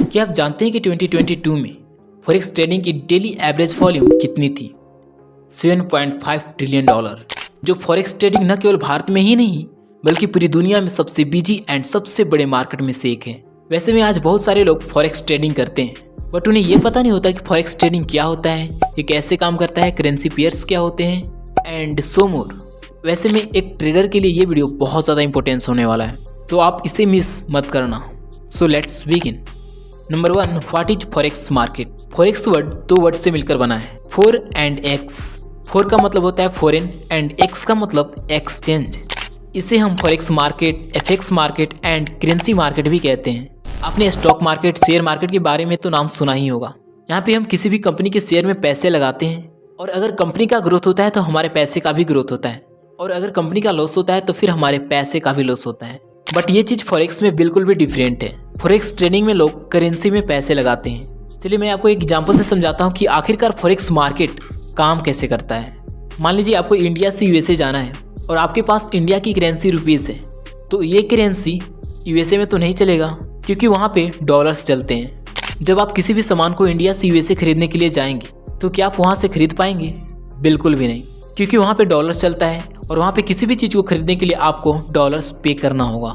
क्या आप जानते हैं कि 2022 में फॉरेक्स ट्रेडिंग की डेली एवरेज वॉल्यूम कितनी थी? 7.5 ट्रिलियन डॉलर। जो फॉरेक्स ट्रेडिंग न केवल भारत में ही नहीं बल्कि पूरी दुनिया में सबसे बिजी एंड सबसे बड़े मार्केट में से एक है। वैसे में आज बहुत सारे लोग फॉरेक्स ट्रेडिंग करते हैं, बट उन्हें ये पता नहीं होता कि फॉरेक्स ट्रेडिंग क्या होता है, ये कैसे काम करता है, करेंसी पेयर्स क्या होते हैं एंड सो मोर। वैसे में एक ट्रेडर के लिए ये वीडियो बहुत ज़्यादा इंपॉर्टेंस होने वाला है, तो आप इसे मिस मत करना। So let's begin. Number 1, what is forex market? Forex word दो वर्ड से मिलकर बना है, फोर एंड एक्स। फोर का मतलब होता है फॉरेन एंड एक्स का मतलब एक्सचेंज। इसे हम forex market, FX market and currency market भी कहते हैं। आपने स्टॉक मार्केट, शेयर मार्केट के बारे में तो नाम सुना ही होगा। यहाँ पे हम किसी भी कंपनी के शेयर में पैसे लगाते हैं और अगर कंपनी का ग्रोथ होता है तो हमारे पैसे का भी ग्रोथ होता है, और अगर कंपनी का लॉस होता है तो फिर हमारे पैसे का भी लॉस होता है। बट ये चीज़ फॉरेक्स में बिल्कुल भी डिफरेंट है। फॉरेक्स ट्रेडिंग में लोग करेंसी में पैसे लगाते हैं। चलिए मैं आपको एक एग्जांपल से समझाता हूँ कि आखिरकार फॉरेक्स मार्केट काम कैसे करता है। मान लीजिए आपको इंडिया से यूएसए जाना है और आपके पास इंडिया की करेंसी रुपीज़ है, तो ये करेंसी यूएसए में तो नहीं चलेगा क्योंकि वहाँ पे डॉलर्स चलते हैं। जब आप किसी भी सामान को इंडिया से यूएसए खरीदने के लिए जाएंगे तो क्या आप वहाँ से खरीद पाएंगे? बिल्कुल भी नहीं, क्योंकि वहाँ पे डॉलर्स चलता है और वहाँ पे किसी भी चीज़ को खरीदने के लिए आपको डॉलर्स पे करना होगा,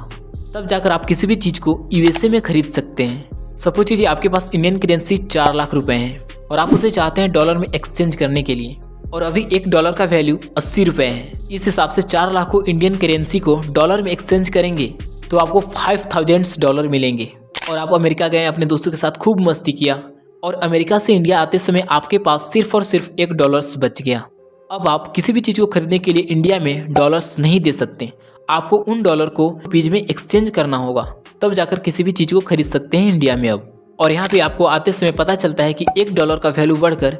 तब जाकर आप किसी भी चीज़ को यूएसए में खरीद सकते हैं। सपोज कीजिए आपके पास इंडियन करेंसी 4 लाख रुपए है और आप उसे चाहते हैं डॉलर में एक्सचेंज करने के लिए, और अभी एक डॉलर का वैल्यू 80 रुपये है। इस हिसाब से 4 लाख को इंडियन करेंसी को डॉलर में एक्सचेंज करेंगे तो आपको $5000 मिलेंगे। और आप अमेरिका गए, अपने दोस्तों के साथ खूब मस्ती किया और अमेरिका से इंडिया आते समय आपके पास सिर्फ और सिर्फ $1 बच गया। अब आप किसी भी चीज़ को खरीदने के लिए इंडिया में डॉलर्स नहीं दे सकते, आपको उन डॉलर को रुपीज में एक्सचेंज करना होगा, तब जाकर किसी भी चीज़ को खरीद सकते हैं इंडिया में अब। और यहाँ पे आपको आते समय पता चलता है कि $1 का वैल्यू बढ़कर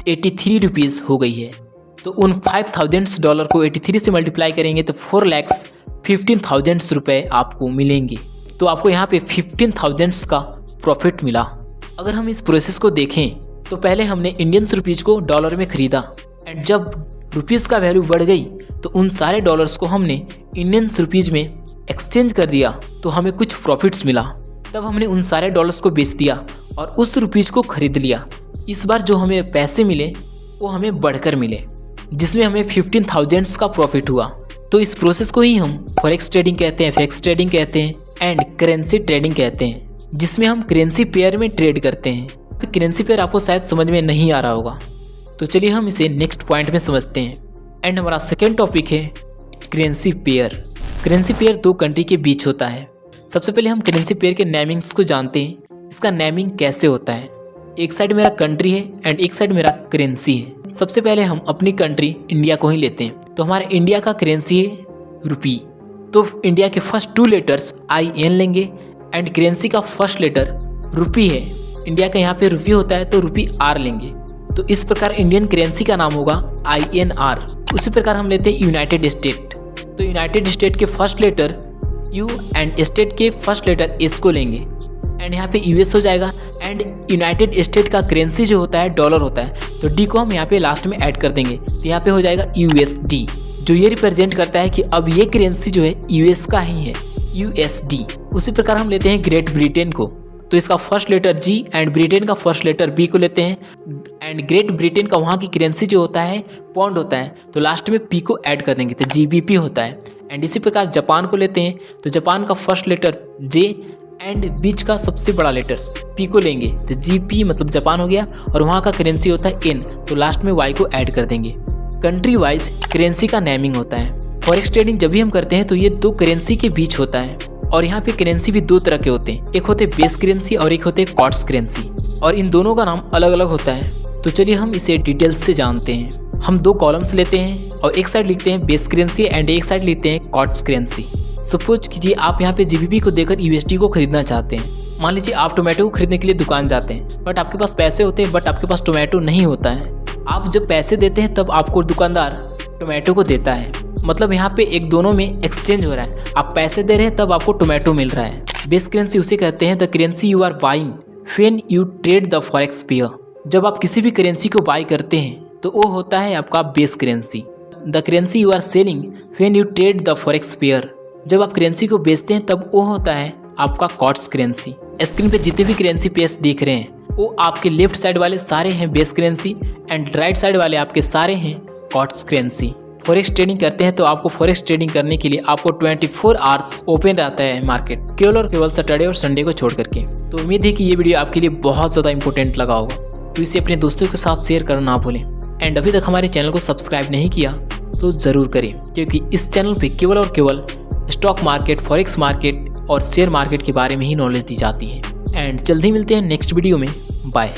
83 रुपीज़ हो गई है। तो उन $5000 को 83 से मल्टीप्लाई करेंगे तो 4,15,000 रुपये आपको मिलेंगे। तो आपको यहाँ पे 15,000 का प्रॉफिट मिला। अगर हम इस प्रोसेस को देखें तो पहले हमने इंडियन रुपीज़ को डॉलर में ख़रीदा एंड जब रुपीज़ का वैल्यू बढ़ गई तो उन सारे डॉलर्स को हमने इंडियन रुपीज़ में एक्सचेंज कर दिया, तो हमें कुछ प्रॉफिट्स मिला। तब हमने उन सारे डॉलर्स को बेच दिया और उस रुपीज़ को खरीद लिया। इस बार जो हमें पैसे मिले वो हमें बढ़कर मिले, जिसमें हमें 15,000 का प्रॉफिट हुआ। तो इस प्रोसेस को ही हम फॉरेक्स ट्रेडिंग कहते हैं, एफएक्स ट्रेडिंग कहते हैं एंड करेंसी ट्रेडिंग कहते हैं, जिसमें हम करेंसी पेयर में ट्रेड करते हैं। तो करेंसी पेयर आपको शायद समझ में नहीं आ रहा होगा, तो चलिए हम इसे नेक्स्ट पॉइंट में समझते हैं। एंड हमारा सेकेंड टॉपिक है करेंसी पेयर। करेंसी पेयर दो कंट्री के बीच होता है। सबसे पहले हम करेंसी पेयर के नेमिंग्स को जानते हैं। इसका नेमिंग कैसे होता है? एक साइड मेरा कंट्री है एंड एक साइड मेरा करेंसी है। सबसे पहले हम अपनी कंट्री इंडिया को ही लेते हैं, तो हमारे इंडिया का करेंसी है रुपी, तो इंडिया के फर्स्ट 2 लेटर्स IN लेंगे एंड करेंसी का फर्स्ट लेटर रुपी है। इंडिया का यहाँ पे रुपी होता है तो रुपी R लेंगे, तो इस प्रकार इंडियन करेंसी का नाम होगा INR। उसी प्रकार हम लेते हैं यूनाइटेड स्टेट, तो यूनाइटेड स्टेट के first letter U and state के फर्स्ट लेटर S को लेंगे एंड यहाँ पे US हो जाएगा। एंड यूनाइटेड स्टेट का करेंसी जो होता है डॉलर होता है, तो D को हम यहाँ पे लास्ट में ऐड कर देंगे, तो यहाँ पे हो जाएगा USD, जो ये रिप्रेजेंट करता है कि अब ये करेंसी जो है US का ही है, USD। उसी प्रकार हम लेते हैं ग्रेट ब्रिटेन को, तो इसका first letter G and Britain का फर्स्ट लेटर B को लेते हैं एंड ग्रेट ब्रिटेन का वहाँ की करेंसी जो होता है पॉन्ड होता है, तो लास्ट में P को ऐड कर देंगे तो GBP होता है। एंड इसी प्रकार जापान को लेते हैं, तो जापान का फर्स्ट लेटर J एंड बीच का सबसे बड़ा लेटर P को लेंगे, तो GP मतलब जापान हो गया, और वहाँ का करेंसी होता है N, तो लास्ट में Y को ऐड कर देंगे। कंट्री वाइज करेंसी का नेमिंग होता है। फॉरेक्स ट्रेडिंग जब भी हम करते हैं तो ये दो करेंसी के बीच होता है, और यहाँ पे करेंसी भी दो तरह के होते हैं, एक होते बेस करेंसी और एक होते कॉट्स करेंसी, और इन दोनों का नाम अलग अलग होता है। तो चलिए हम इसे डिटेल्स से जानते हैं। हम 2 कॉलम्स लेते हैं और एक साइड लिखते हैं बेस करेंसी एंड एक साइड लिखते हैं कॉट्स करेंसी। सपोज कीजिए आप यहाँ पे GBP को देकर USD को खरीदना चाहते हैं। मान लीजिए आप टोमेटो को खरीदने के लिए दुकान जाते हैं, बट आपके पास पैसे होते हैं बट आपके पास टोमेटो नहीं होता है। आप जब पैसे देते हैं तब आपको दुकानदार टोमेटो को देता है, मतलब यहाँ पे एक दोनों में एक्सचेंज हो रहा है। आप पैसे दे रहे हैं तब आपको टोमेटो मिल रहा है। बेस करेंसी उसे कहते हैं the currency you are buying when you trade the forex pair. जब आप किसी भी करेंसी को बाई करते हैं तो वो होता है आपका base currency. The currency you are selling when you trade the forex pair. जब आप करेंसी को बेचते हैं तब वो होता है आपका कॉट्स करेंसी। स्क्रीन पे जितने भी करेंसी पेयर्स देख रहे हैं वो आपके लेफ्ट साइड वाले सारे हैं base currency and right side वाले आपके सारे हैं कॉट्स करेंसी। फॉरेक्स ट्रेडिंग करते हैं तो आपको फॉरेक्स ट्रेडिंग करने के लिए आपको 24 आवर्स ओपन रहता है मार्केट, केवल और केवल सैटरडे और संडे को छोड़ करके। तो उम्मीद है कि ये वीडियो आपके लिए बहुत ज़्यादा इंपॉर्टेंट लगा होगा, तो इसे अपने दोस्तों के साथ शेयर करना ना भूलें। एंड अभी तक हमारे चैनल को सब्सक्राइब नहीं किया तो ज़रूर करें, क्योंकि इस चैनल पे केवल और केवल स्टॉक मार्केट, फॉरेक्स मार्केट और शेयर मार्केट के बारे में ही नॉलेज दी जाती है। एंड जल्दी मिलते हैं नेक्स्ट वीडियो में। बाय।